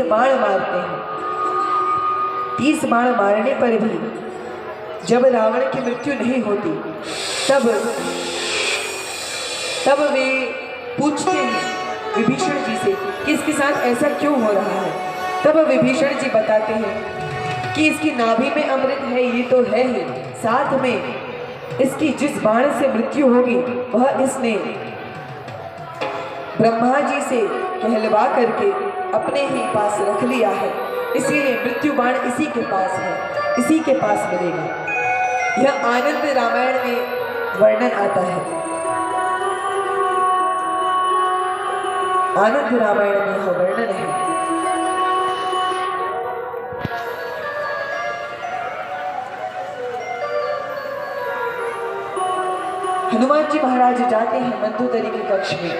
बाण मारते हैं। 30 बाण मारने पर भी जब रावण की मृत्यु नहीं होती तब वे पूछते हैं विभीषण जी से कि इसके साथ ऐसा क्यों हो रहा है। तब विभीषण जी बताते हैं कि इसकी नाभि में अमृत है, ये तो है ही, साथ में इसकी जिस बाण से मृत्यु होगी वह इसने ब्रह्मा जी से कहलवा करके अपने ही पास रख लिया है, इसीलिए मृत्यु बाण इसी के पास है, इसी के पास मिलेगा। यह आनंद रामायण में वर्णन आता है। आनंद रामायण में यह वर्णन है। हनुमान जी महाराज जाते हैं मंदोदरी के कक्ष में।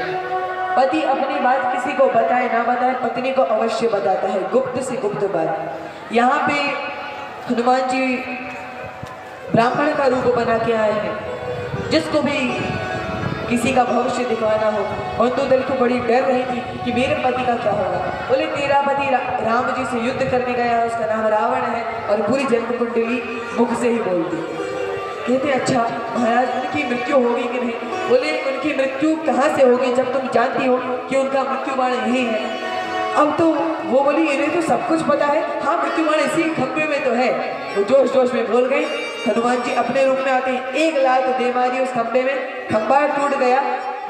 पति अपनी बात किसी को बताए ना बताए, पत्नी को अवश्य बताता है, गुप्त से गुप्त बात। यहाँ पे हनुमान जी ब्राह्मण का रूप बना के आए हैं। जिसको भी किसी का भविष्य दिखवाना हो, मंदोदरी को बड़ी डर रही थी कि मेरे पति का क्या होगा। बोले तेरा पति राम जी से युद्ध करने गया, उसका नाम रावण है, और पूरी जन्म कुंडली मुख से ही बोलती। कहते अच्छा महाराज उनकी मृत्यु होगी कि नहीं। बोले उनकी मृत्यु कहाँ से होगी जब तुम जानती हो कि उनका मृत्यु बाण यही है। अब तो वो बोली इन्हें तो सब कुछ पता है, हाँ मृत्यु बाण इसी खंबे में तो है। वो जोश जोश में बोल गई। हनुमान जी अपने रूप में आते हैं, 1 लात दे मारी उस खंबे में, खंबा टूट गया।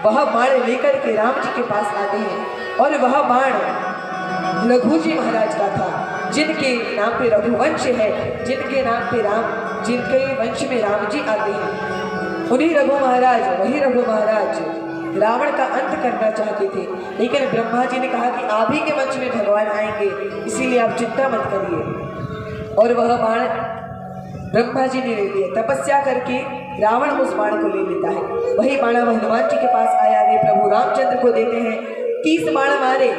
वह बाण लेकर के राम जी के पास आते हैं, और वह बाण रघु जी महाराज का था, जिनके नाम पे रघुवंश है, जिनके नाम पे जिनके वंश में राम जी आते हैं। उन्हीं रघु महाराज, वही रघु महाराज रावण का अंत करना चाहते थे, लेकिन ब्रह्मा जी ने कहा कि आप ही के वंश में भगवान आएंगे, इसीलिए आप चिंता मत करिए। और वह बाण ब्रह्मा जी ने ले लिया। तपस्या करके रावण उस बाण को ले लेता है। वही बाण हनुमान जी के पास आया, वे प्रभु रामचंद्र को देते हैं। 30 बाण मारे,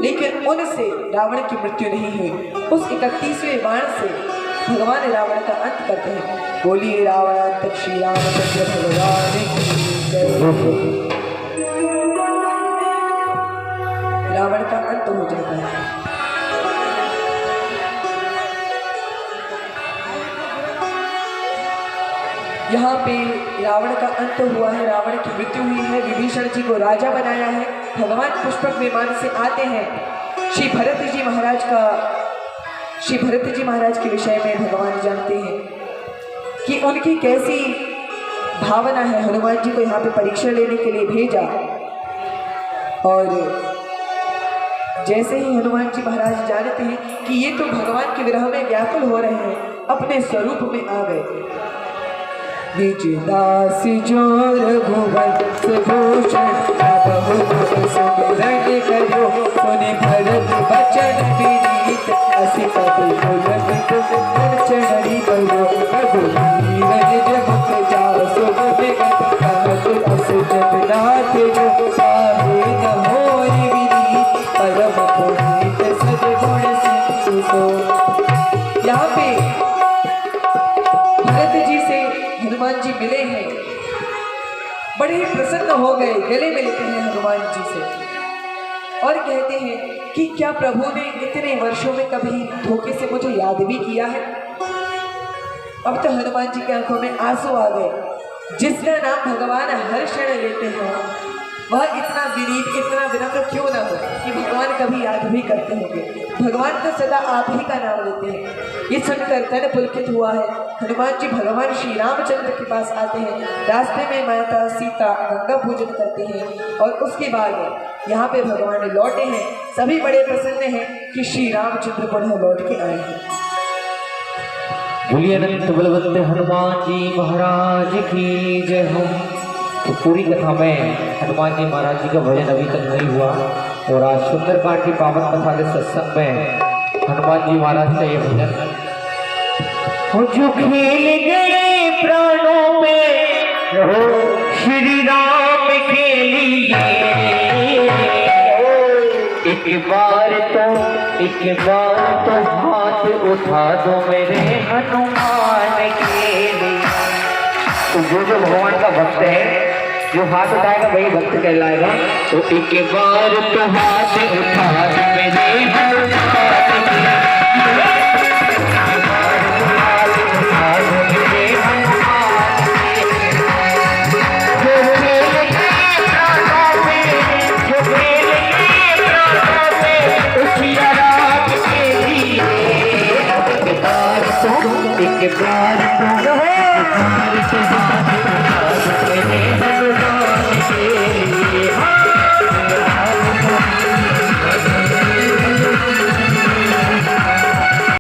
लेकिन उनसे रावण की मृत्यु नहीं हुई। उस 31वें बाण से भगवान रावण का अंत करते हैं। बोलिए रावण श्री रामचंद्र भगवान की जय। रावण का अंत हो जाता है। यहाँ पे रावण का अंत हुआ है, रावण की मृत्यु हुई है। विभीषण जी को राजा बनाया है। भगवान पुष्पक विमान से आते हैं। श्री भरत जी महाराज के विषय में भगवान जानते हैं कि उनकी कैसी भावना है। हनुमान जी को यहाँ पे परीक्षा लेने के लिए भेजा, और जैसे ही हनुमान जी महाराज जानते हैं कि ये तो भगवान के विरह में व्याकुल हो रहे हैं, अपने स्वरूप में आ गए। निज दास जो रघुवंश भूषण सुमिरन करो, सुनि भरत बचन विनीत, असी कपि चढ़ी करो। रघुवीर जब जासु कहत अस जगन्नाथ जो, साहे न होय विनीत, परम पुनीत सद्गुण सिंधु। यहाँ पे भरत जी से हनुमान जी मिले हैं, बड़े ही प्रसन्न हो गए, गले मिलते हैं हनुमान जी से और कहते हैं कि क्या प्रभु ने इतने वर्षों में कभी धोखे से मुझे याद भी किया है। अब तो हनुमान जी की आंखों में आंसू आ गए। जिसका नाम भगवान हर क्षण लेते हैं वह इतना विनीत, इतना विनम्र क्यों ना हो कि भगवान कभी याद भी करते होंगे। भगवान तो सदा आप ही का नाम लेते हैं। ये सुनकर तन पुलकित हुआ है। हनुमान जी भगवान श्री रामचंद्र के पास आते हैं। रास्ते में माता सीता गंगा पूजन करते हैं और उसके बाद यहाँ पे भगवान लौटे हैं। सभी बड़े प्रसन्न हैं कि श्री रामचंद्र पुनः लौट के आए हैं। बोलिए अनंत बलवंत हनुमान जी महाराज की जय हो। तो पूरी कथा में हनुमान जी महाराज जी का भजन अभी तक नहीं हुआ और आज सुंदरकांड की पावन कथा के सत्संग में हनुमान जी महाराज का ये भजन जो खेल गए प्राणों में श्री राम के लिए, एक बार तो हाथ उठा दो मेरे हनुमान के लिए। तो जो भगवान का भक्त है जो हाथ उठाएगा वही भक्त कहलाएगा। तो एक बार तो हाथ उठा दे मेरे भगवान की, एक बार तो हाथ